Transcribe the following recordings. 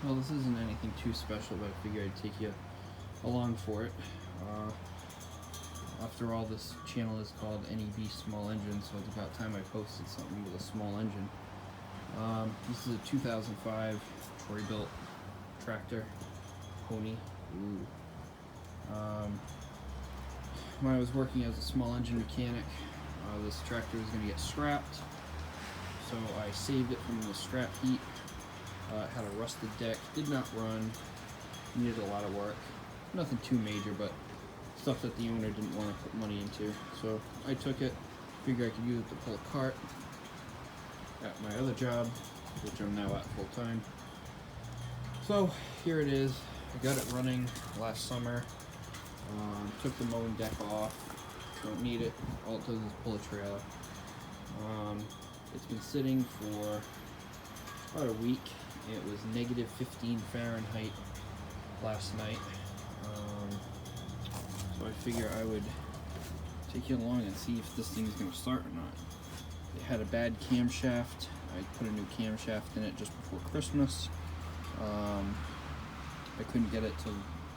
Well, this isn't anything too special, but I figured I'd take you along for it. After all, this channel is called NEB Small Engine, so it's about time I posted something with a small engine. This is a 2005 Bilt tractor, pony. Ooh. When I was working as a small engine mechanic, this tractor was going to get scrapped, so I saved it from the scrap heap. It had a rusted deck, did not run, needed a lot of work. Nothing too major, but stuff that the owner didn't want to put money into. So I took it, figured I could use it to pull a cart at my other job, which I'm now at full time. So here it is. I got it running last summer. Took the mowing deck off. Don't need it. All it does is pull a trailer. It's been sitting for about a week. It was negative 15 Fahrenheit last night. So I figure I would take you along and see if this thing's going to start or not. It had a bad camshaft. I put a new camshaft in it just before Christmas. I couldn't get it to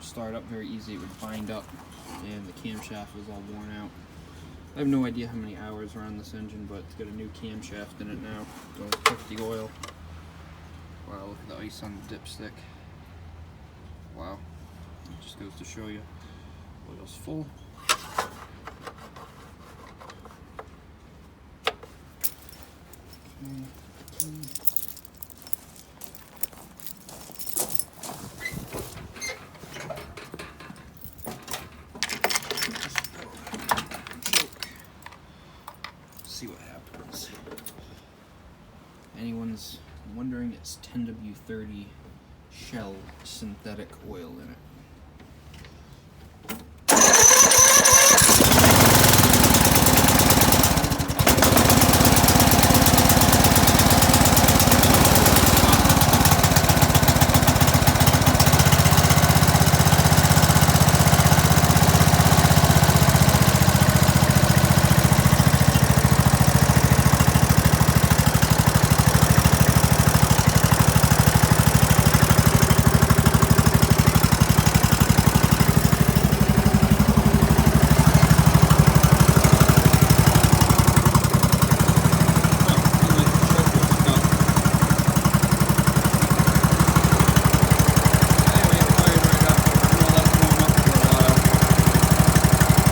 start up very easy. It would bind up and the camshaft was all worn out. I have no idea how many hours are on this engine, but it's got a new camshaft in it now. Going to check the oil. Wow, look at the ice on the dipstick. Wow, it just goes to show you. Oil's full. See what happens. Anyone's wondering, it's 10W30 Shell synthetic oil in it.